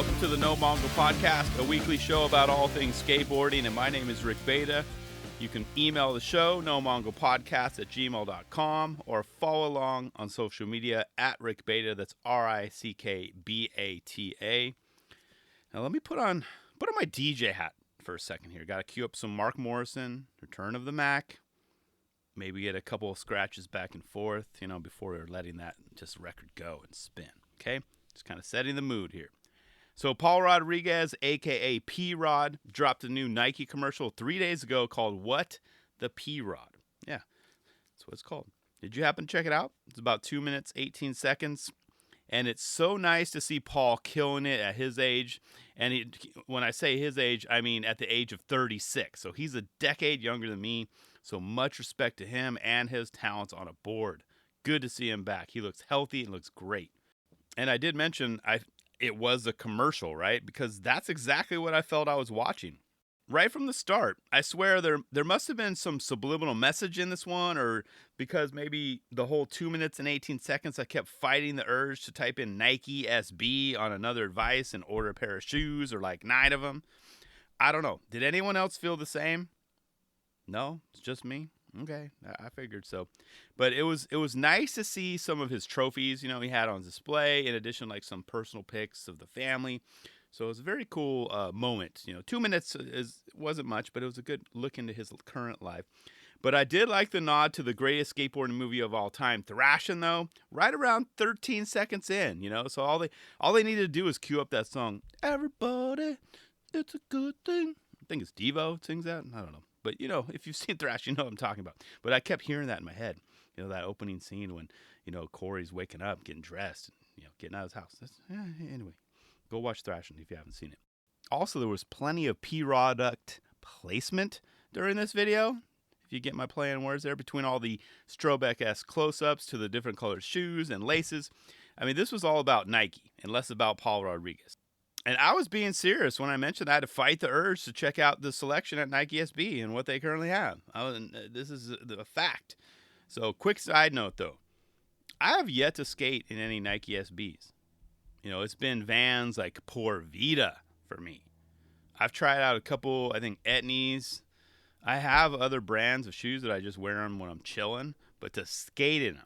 Welcome to the No Mongo Podcast, a weekly show about all things skateboarding, and my name is Rick Beta. You can email the show, nomongopodcast@gmail.com, or follow along on social media at Rick Beta. That's RICKBATA. Now let me put on my DJ hat for a second here. Got to cue up some Mark Morrison, Return of the Mac. Maybe get a couple of scratches back and forth, before we're letting that just record go and spin. Okay, just kind of setting the mood here. So Paul Rodriguez, a.k.a. P-Rod, dropped a new Nike commercial 3 days ago called What the P-Rod. Yeah, that's what it's called. Did you happen to check it out? It's about 2 minutes, 18 seconds. And it's so nice to see Paul killing it at his age. And when I say his age, I mean at the age of 36. So he's a decade younger than me. So much respect to him and his talents on a board. Good to see him back. He looks healthy and looks great. And I did mention it was a commercial, right? Because that's exactly what I felt I was watching. Right from the start. I swear there must have been some subliminal message in this one, or because maybe the whole 2 minutes and 18 seconds I kept fighting the urge to type in Nike SB on another device and order a pair of shoes, or like 9 of them. I don't know. Did anyone else feel the same? No? It's just me? Okay, I figured so. But it was nice to see some of his trophies, he had on display, in addition like some personal pics of the family. So it was a very cool moment. 2 minutes wasn't much, but it was a good look into his current life. But I did like the nod to the greatest skateboarding movie of all time, Thrashin', though, right around 13 seconds in, So all they needed to do is cue up that song, Everybody, It's a Good Thing. I think it's Devo sings that. I don't know. But, if you've seen Thrash, you know what I'm talking about. But I kept hearing that in my head. That opening scene when, Corey's waking up, getting dressed, and, getting out of his house. Anyway, go watch Thrashing if you haven't seen it. Also, there was plenty of P-Product placement during this video. If you get my play on words there, between all the Strobeck-esque close-ups to the different colored shoes and laces. I mean, this was all about Nike and less about Paul Rodriguez. And I was being serious when I mentioned I had to fight the urge to check out the selection at Nike SB and what they currently have. This is a fact. So, quick side note, though. I have yet to skate in any Nike SBs. It's been Vans like Pura Vida for me. I've tried out a couple, I think, Etnies. I have other brands of shoes that I just wear them when I'm chilling. But to skate in them,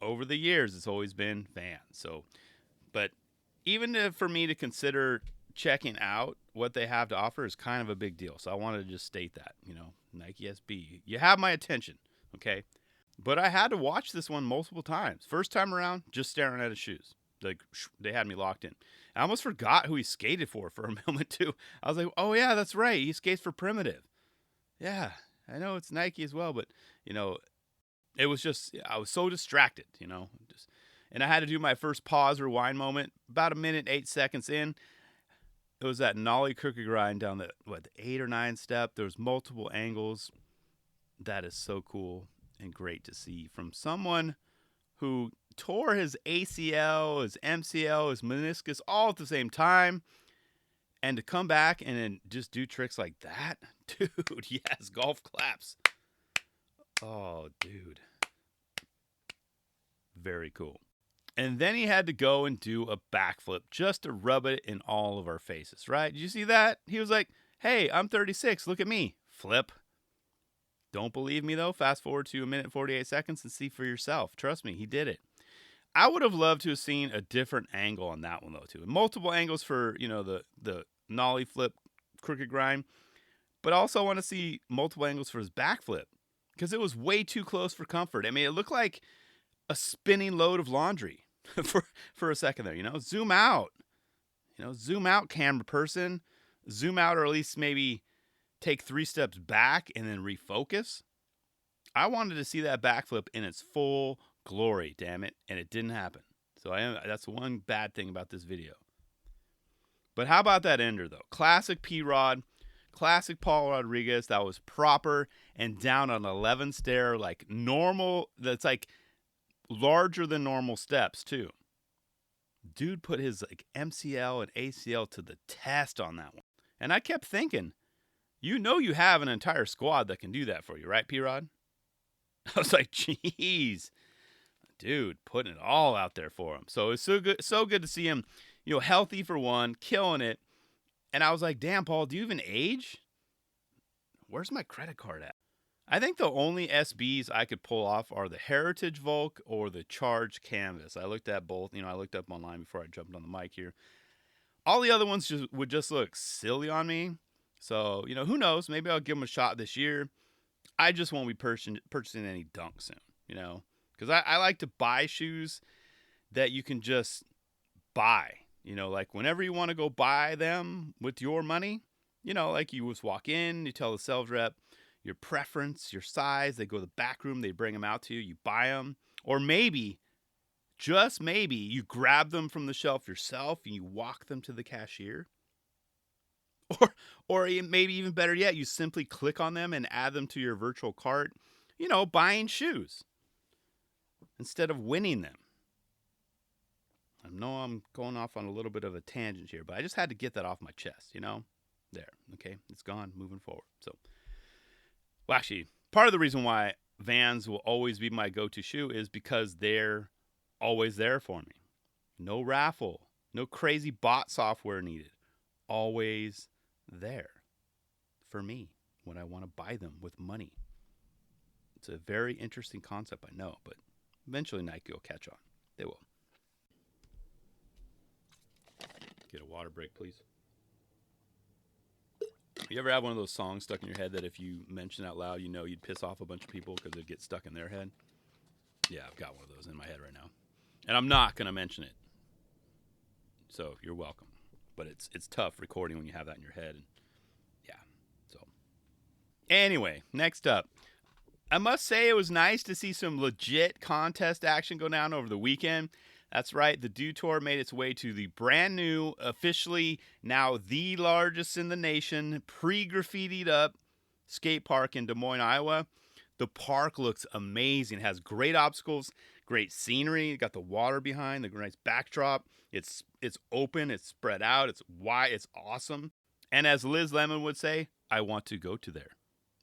over the years, it's always been Vans. So, but even for me to consider checking out what they have to offer is kind of a big deal. So I wanted to just state that, Nike SB. You have my attention, okay? But I had to watch this one multiple times. First time around, just staring at his shoes. Like, they had me locked in. I almost forgot who he skated for a moment, too. I was like, oh, yeah, that's right. He skates for Primitive. Yeah, I know it's Nike as well, but, it was just, I was so distracted, and I had to do my first pause rewind moment about 1 minute, 8 seconds in. It was that nollie crooked grind down the 8 or 9 step. There was multiple angles. That is so cool and great to see from someone who tore his ACL, his MCL, his meniscus all at the same time. And to come back and then just do tricks like that. Dude, yes, golf claps. Oh, dude. Very cool. And then he had to go and do a backflip just to rub it in all of our faces, right? Did you see that? He was like, hey, I'm 36. Look at me. Flip. Don't believe me, though? Fast forward to 1 minute, 48 seconds and see for yourself. Trust me, he did it. I would have loved to have seen a different angle on that one, though, too. Multiple angles for, the nollie flip, crooked grind. But I also want to see multiple angles for his backflip because it was way too close for comfort. I mean, it looked like a spinning load of laundry for a second there, zoom out, zoom out, camera person, zoom out, or at least maybe take 3 steps back and then refocus. I wanted to see that backflip in its full glory, damn it, and it didn't happen. So that's one bad thing about this video. But how about that ender, though? Classic P-Rod, classic Paul Rodriguez. That was proper and down on 11 stair, like normal. That's like larger than normal steps, too. Dude put his MCL and ACL to the test on that one. And I kept thinking, you have an entire squad that can do that for you, right, P-Rod? I was like, geez, dude, putting it all out there for him. So it's so good to see him, healthy for one, killing it. And I was like, damn, Paul, do you even age? Where's my credit card at? I think the only SBs I could pull off are the Heritage Volk or the Charge Canvas. I looked at both. I looked up online before I jumped on the mic here. All the other ones would just look silly on me. So, who knows? Maybe I'll give them a shot this year. I just won't be purchasing any Dunk soon, because I like to buy shoes that you can just buy. Like whenever you want to go buy them with your money, like you just walk in, you tell the sales rep your preference, your size, they go to the back room, they bring them out to you, you buy them. Or maybe, just maybe, you grab them from the shelf yourself and you walk them to the cashier. Or maybe even better yet, you simply click on them and add them to your virtual cart, buying shoes instead of winning them. I know I'm going off on a little bit of a tangent here, but I just had to get that off my chest, There, okay, it's gone, moving forward. So, well, actually, part of the reason why Vans will always be my go-to shoe is because they're always there for me. No raffle, no crazy bot software needed. Always there for me when I want to buy them with money. It's a very interesting concept, I know, but eventually Nike will catch on. They will. Get a water break, please. You ever have one of those songs stuck in your head that if you mention out loud, you'd piss off a bunch of people because it'd get stuck in their head? Yeah, I've got one of those in my head right now. And I'm not going to mention it. So you're welcome. But it's tough recording when you have that in your head. And yeah, so. Anyway, next up. I must say it was nice to see some legit contest action go down over the weekend. That's right, the Dew Tour made its way to the brand new, officially now the largest in the nation, pre-graffitied up skate park in Des Moines, Iowa. The park looks amazing. It has great obstacles, great scenery. It got the water behind, the nice backdrop. It's open, it's spread out, it's wide, it's awesome. And as Liz Lemon would say, I want to go to there.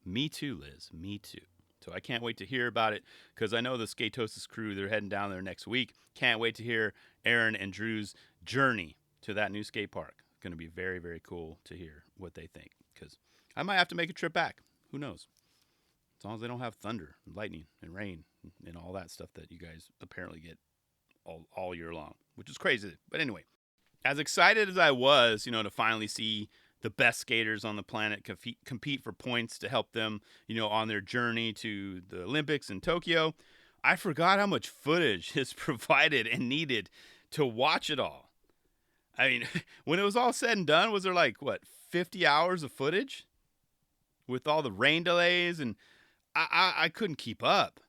Me too, Liz, me too. So I can't wait to hear about it because I know the Skatosis crew, they're heading down there next week. Can't wait to hear Aaron and Drew's journey to that new skate park. It's going to be very, very cool to hear what they think because I might have to make a trip back. Who knows? As long as they don't have thunder and lightning and rain and all that stuff that you guys apparently get all year long, which is crazy. But anyway, as excited as I was, to finally see the best skaters on the planet compete for points to help them, on their journey to the Olympics in Tokyo, I forgot how much footage is provided and needed to watch it all. I mean, when it was all said and done, was there 50 hours of footage? With all the rain delays, and I couldn't keep up.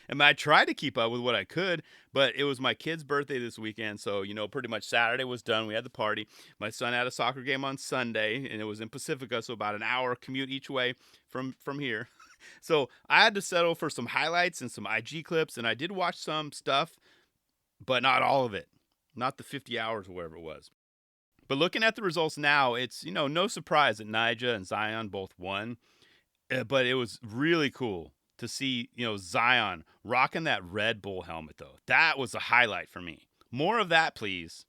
And I tried to keep up with what I could, but it was my kid's birthday this weekend, so, pretty much Saturday was done. We had the party. My son had a soccer game on Sunday, and it was in Pacifica, so about an hour commute each way from here. So I had to settle for some highlights and some IG clips, and I did watch some stuff, but not all of it. Not the 50 hours or whatever it was. But looking at the results now, it's, no surprise that Nyjah and Zion both won, but it was really cool to see, Zion rocking that Red Bull helmet, though. That was a highlight for me. More of that, please.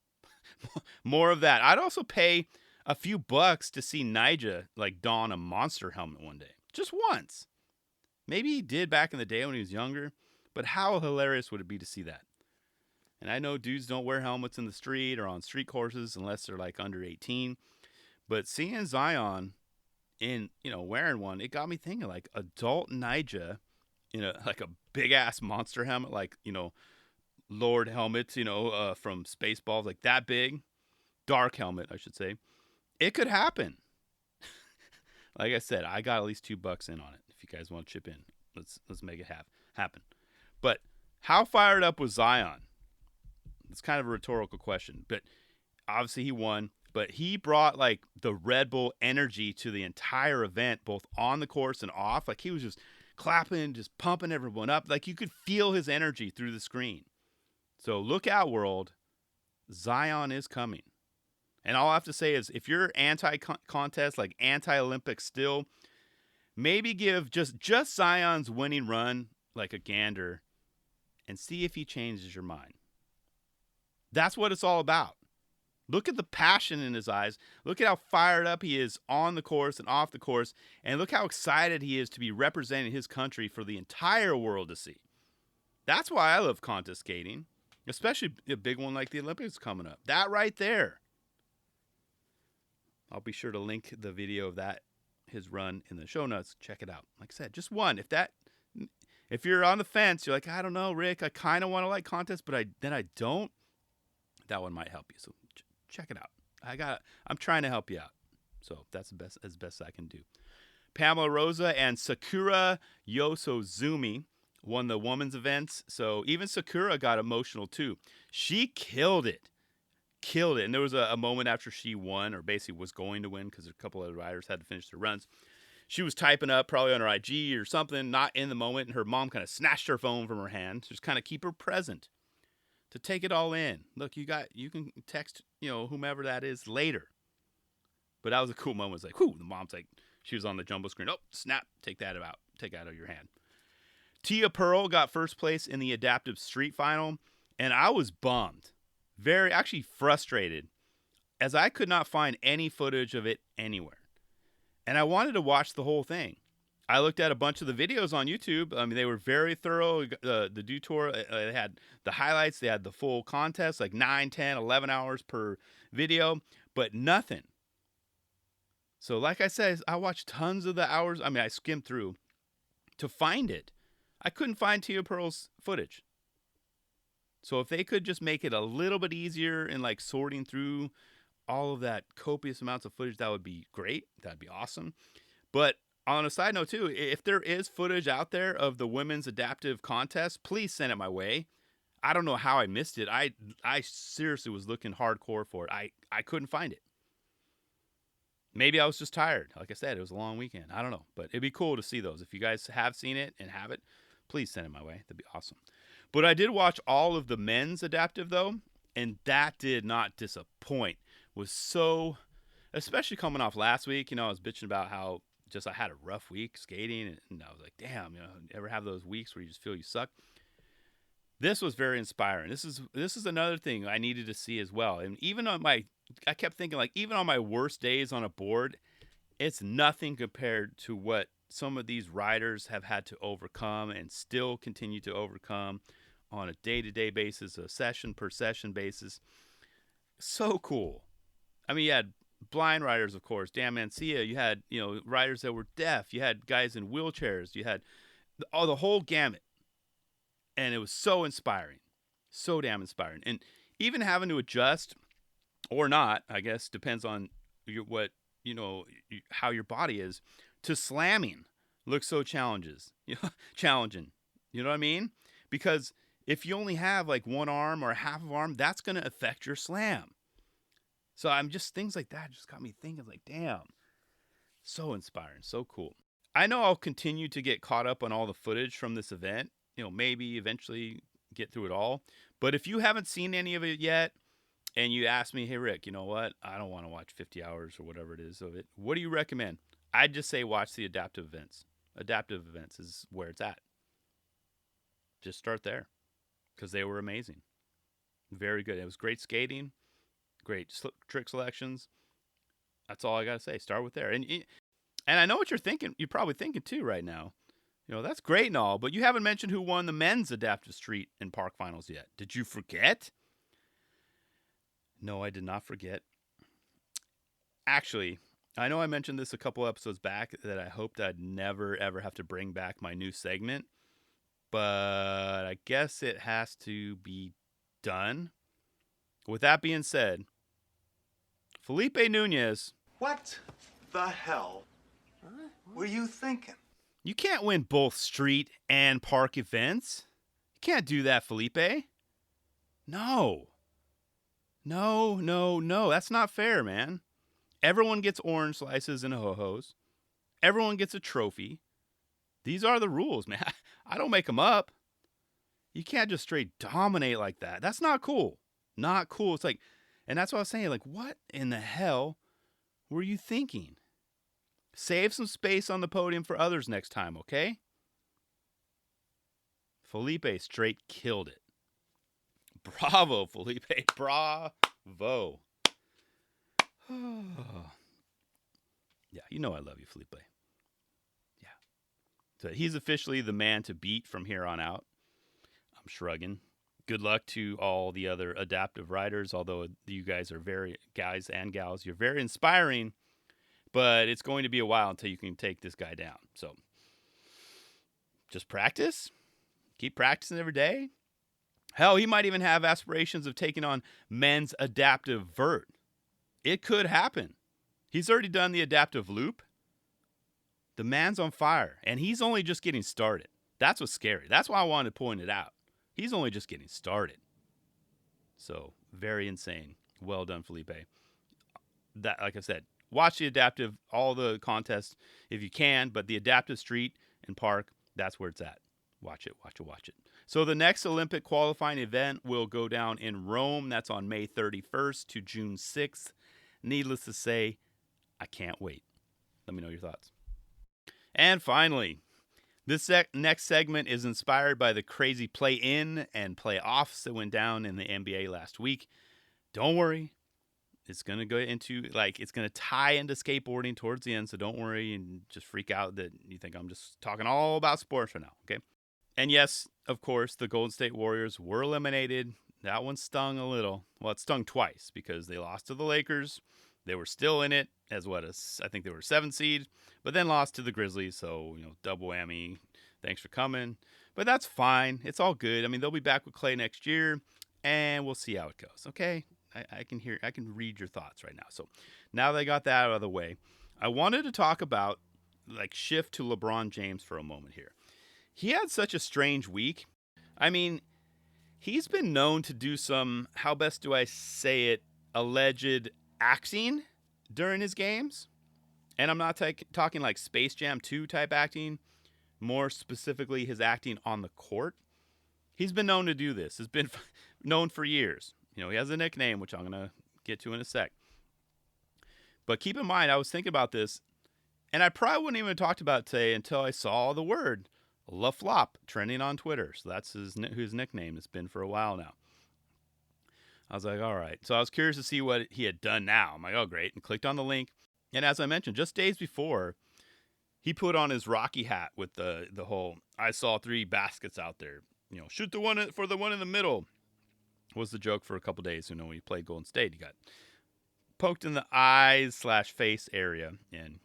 More of that. I'd also pay a few bucks to see Nyjah, don a Monster helmet one day. Just once. Maybe he did back in the day when he was younger, but how hilarious would it be to see that? And I know dudes don't wear helmets in the street or on street courses unless they're, under 18. But seeing Zion in, wearing one, it got me thinking, adult Nyjah in a big ass Monster helmet, Lord helmets, from Spaceballs, that big, dark helmet, I should say. It could happen. Like I said, I got at least $2 in on it. If you guys want to chip in, let's make it happen. But how fired up was Zion? It's kind of a rhetorical question, but obviously he won. But he brought the Red Bull energy to the entire event, both on the course and off. He was just clapping, just pumping everyone up. You could feel his energy through the screen. So look out, world. Zion is coming. And all I have to say is if you're anti-contest, anti-Olympic still, maybe give just Zion's winning run a gander and see if he changes your mind. That's what it's all about. Look at the passion in his eyes. Look at how fired up he is on the course and off the course. And look how excited he is to be representing his country for the entire world to see. That's why I love contest skating, especially a big one like the Olympics coming up. That right there. I'll be sure to link the video of that, his run, in the show notes. Check it out. Like I said, just one. If you're on the fence, you're like, I don't know, Rick, I kind of want to like contests, but I don't. That one might help you. So check it out. I'm trying to help you out. So that's as best I can do. Pamela Rosa and Sakura Yosozumi won the women's events. So even Sakura got emotional too. She killed it. And there was a moment after she won, or basically was going to win, because a couple of riders had to finish their runs. She was typing up probably on her IG or something, not in the moment, and her mom kind of snatched her phone from her hand to just kind of keep her present, to take it all in. Look, you can text, whomever that is later. But that was a cool moment. It's like, whoo, the mom's like, she was on the jumbo screen. Oh, snap, take that out of your hand. Tia Pearl got first place in the adaptive street final, and I was bummed. Actually frustrated, as I could not find any footage of it anywhere. And I wanted to watch the whole thing. I looked at a bunch of the videos on YouTube. I mean, they were very thorough. The Dew Tour, they had the highlights. They had the full contest, like 9, 10, 11 hours per video, but nothing. So like I said, I watched tons of the hours. I mean, I skimmed through to find it. I couldn't find Tia Pearl's footage. So if they could just make it a little bit easier in like sorting through all of that copious amounts of footage, that would be great. That'd be awesome. But on a side note too, if there is footage out there of the women's adaptive contest, please send it my way. I don't know how I missed it. I seriously was looking hardcore for it. I couldn't find it. Maybe I was just tired. Like I said, it was a long weekend. I don't know. But it'd be cool to see those. If you guys have seen it and have it, please send it my way. That'd be awesome. But I did watch all of the men's adaptive, though, and that did not disappoint. Was so, especially coming off last week, I was bitching about how just I had a rough week skating, and I was like, damn, ever have those weeks where you just feel you suck? This was very inspiring. This is another thing I needed to see as well. And even on I kept thinking, like, even on my worst days on a board, it's nothing compared to what some of these riders have had to overcome and still continue to overcome on a day-to-day basis, a session-per-session basis. So cool. I mean, you had blind riders, of course, Dan Mancia. You had, riders that were deaf. You had guys in wheelchairs. You had the whole gamut. And it was so inspiring. So damn inspiring. And even having to adjust or not, I guess, depends on how your body is, to slamming looks so challenging. You know what I mean? Because if you only have like one arm or a half of arm, that's going to affect your slam. So things like that just got me thinking, like, damn, so inspiring, so cool. I know I'll continue to get caught up on all the footage from this event, maybe eventually get through it all. But if you haven't seen any of it yet, and you ask me, hey, Rick, you know what? I don't want to watch 50 hours or whatever it is of it. What do you recommend? I'd just say watch the adaptive events. Adaptive events is where it's at. Just start there, because they were amazing. Very good. It was great skating, great trick selections. That's all I got to say. Start with there. And I know what you're thinking. You're probably thinking too right now. That's great and all, but you haven't mentioned who won the men's adaptive street and park finals yet. Did you forget? No, I did not forget. Actually, I know I mentioned this a couple episodes back, that I hoped I'd never, ever have to bring back my new segment. But I guess it has to be done. With that being said, Felipe Nunez. What the hell were you thinking? You can't win both street and park events. You can't do that, Felipe. No. That's not fair, man. Everyone gets orange slices and ho-hos. Everyone gets a trophy. These are the rules, man. I don't make them up. You can't just straight dominate like that. That's not cool. Not cool. It's like, and that's what I was saying. Like, what in the hell were you thinking? Save some space on the podium for others next time, okay? Felipe straight killed it. Bravo, Felipe. Bravo. Yeah, you know I love you, Felipe. Yeah. So he's officially the man to beat from here on out. I'm shrugging. Good luck to all the other adaptive riders, although you guys and gals, you're very inspiring, but it's going to be a while until you can take this guy down. So just practice. Keep practicing every day. Hell, he might even have aspirations of taking on men's adaptive vert. It could happen. He's already done the adaptive loop. The man's on fire, and he's only just getting started. That's what's scary. That's why I wanted to point it out. He's only just getting started. So, very insane. Well done, Felipe. That, like I said, watch the adaptive, all the contests if you can, but the adaptive street and park, that's where it's at. Watch it, watch it, watch it. So the next Olympic qualifying event will go down in Rome. That's on May 31st to June 6th. Needless to say, I can't wait. Let me know your thoughts. And finally, this next segment is inspired by the crazy play-in and play-offs that went down in the NBA last week. Don't worry. It's going to go into, it's going to tie into skateboarding towards the end, so don't worry and just freak out that you think I'm just talking all about sports right now, okay? And yes, of course, the Golden State Warriors were eliminated. That one stung a little. Well, it stung twice because they lost to the Lakers. They were still in it as I think they were 7th seed, but then lost to the Grizzlies. So, double whammy. Thanks for coming. But that's fine. It's all good. I mean, they'll be back with Clay next year, and we'll see how it goes. Okay? I can read your thoughts right now. So now that I got that out of the way, I wanted to talk about, shift to LeBron James for a moment here. He had such a strange week. I mean, he's been known to do some, how best do I say it, alleged acting during his games. And I'm not talking like Space Jam 2 type acting, more specifically his acting on the court. He's been known to do this. It's been known for years. He has a nickname, which I'm going to get to in a sec. But keep in mind, I was thinking about this, and I probably wouldn't even have talked about it today until I saw the word LaFlop trending on Twitter. So that's his nickname has been for a while now. I was like, all right. So I was curious to see what he had done now. I'm like, oh, great. And clicked on the link. And as I mentioned, just days before, he put on his Rocky hat with the whole, I saw 3 baskets out there. Shoot the one for the one in the middle was the joke for a couple days. When he played Golden State, he got poked in the eyes/face area. And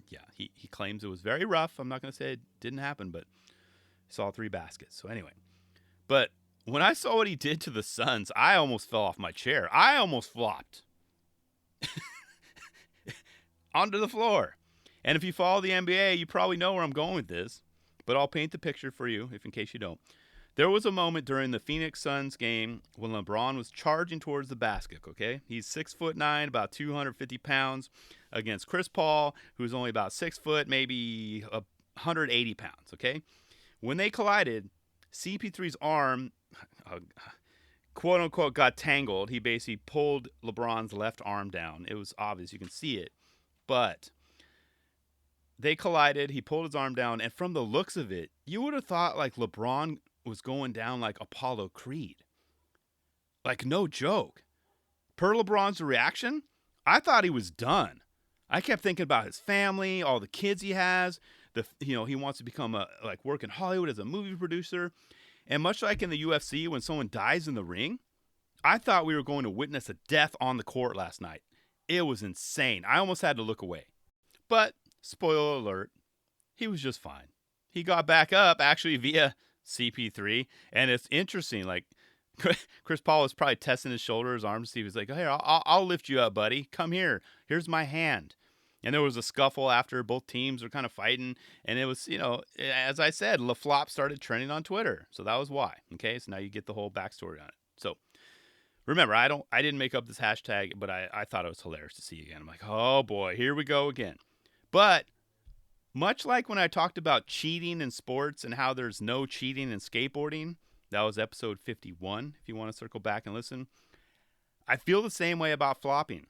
yeah, he claims it was very rough. I'm not going to say it didn't happen, but saw 3 baskets. So anyway, but when I saw what he did to the Suns, I almost fell off my chair. I almost flopped onto the floor. And if you follow the NBA, you probably know where I'm going with this, but I'll paint the picture for you in case you don't. There was a moment during the Phoenix Suns game when LeBron was charging towards the basket, okay? He's 6'9", about 250 pounds, against Chris Paul, who's only about 6 foot, maybe 180 pounds, okay? When they collided, CP3's arm, quote-unquote, got tangled. He basically pulled LeBron's left arm down. It was obvious. You can see it. But they collided. He pulled his arm down. And from the looks of it, you would have thought LeBron was going down like Apollo Creed. No joke. Per LeBron's reaction, I thought he was done. I kept thinking about his family, all the kids he has. He wants to become work in Hollywood as a movie producer. And much like in the UFC, when someone dies in the ring, I thought we were going to witness a death on the court last night. It was insane. I almost had to look away. But, spoiler alert, he was just fine. He got back up, actually, via CP3. And it's interesting, Chris Paul was probably testing his shoulder, his arm, to see if he's like, here, I'll lift you up, buddy. Come here. Here's my hand. And there was a scuffle after both teams were kind of fighting. And it was, as I said, LaFlop started trending on Twitter. So that was why. Okay, so now you get the whole backstory on it. So remember, I didn't make up this hashtag, but I thought it was hilarious to see again. I'm like, oh boy, here we go again. But much like when I talked about cheating in sports and how there's no cheating in skateboarding, that was episode 51, if you want to circle back and listen. I feel the same way about flopping.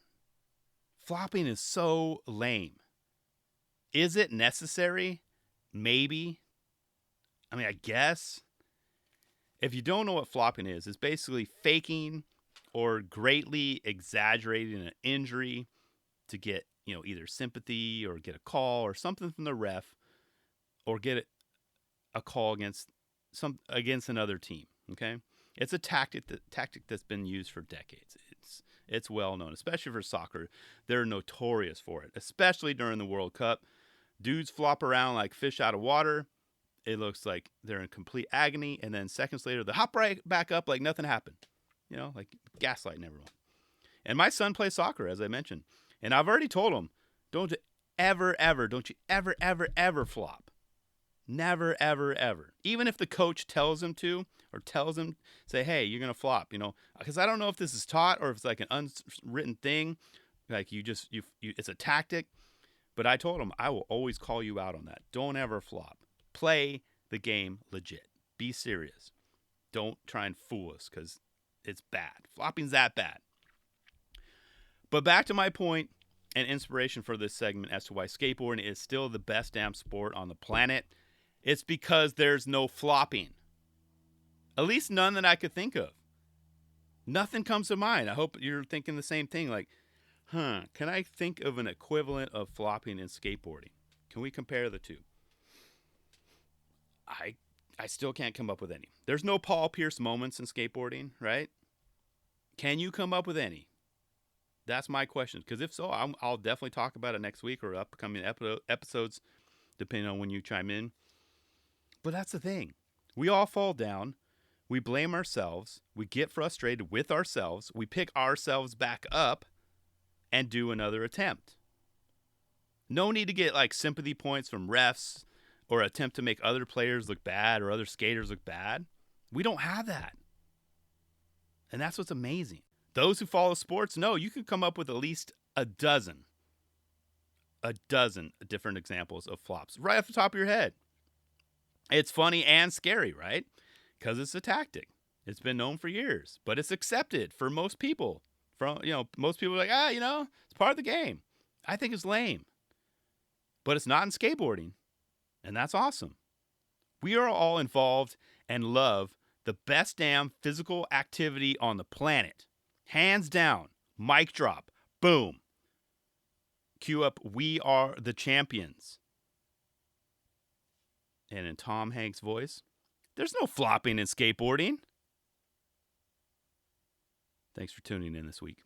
Flopping is so lame. Is it necessary? Maybe. I mean, I guess. If you don't know what flopping is, it's basically faking or greatly exaggerating an injury to get, either sympathy or get a call or something from the ref or get a call against another team. Okay, it's a tactic that's been used for decades. It's well known, especially for soccer. They're notorious for it, especially during the World Cup. Dudes flop around like fish out of water. It looks like they're in complete agony, and then seconds later, they hop right back up like nothing happened. Like gaslighting everyone. And my son plays soccer, as I mentioned, and I've already told him, don't you ever flop. Never, ever, ever. Even if the coach tells him to, or tells him, say, hey, you're going to flop, because I don't know if this is taught or if it's like an unwritten thing. Like it's a tactic. But I told him, I will always call you out on that. Don't ever flop. Play the game legit. Be serious. Don't try and fool us because it's bad. Flopping's that bad. But back to my point and inspiration for this segment as to why skateboarding is still the best damn sport on the planet. It's because there's no flopping. At least none that I could think of. Nothing comes to mind. I hope you're thinking the same thing. Like, can I think of an equivalent of flopping in skateboarding? Can we compare the two? I still can't come up with any. There's no Paul Pierce moments in skateboarding, right? Can you come up with any? That's my question. Because if so, I'll definitely talk about it next week or upcoming episodes, depending on when you chime in. But that's the thing. We all fall down. We blame ourselves. We get frustrated with ourselves. We pick ourselves back up and do another attempt. No need to get like sympathy points from refs or attempt to make other players look bad or other skaters look bad. We don't have that. And that's what's amazing. Those who follow sports know you can come up with at least a dozen different examples of flops right off the top of your head. It's funny and scary, right? Because it's a tactic. It's been known for years, but it's accepted for most people. Most people are like, it's part of the game. I think it's lame. But it's not in skateboarding. And that's awesome. We are all involved and love the best damn physical activity on the planet. Hands down. Mic drop. Boom. Cue up We Are the Champions. And in Tom Hanks' voice, there's no flopping in skateboarding. Thanks for tuning in this week.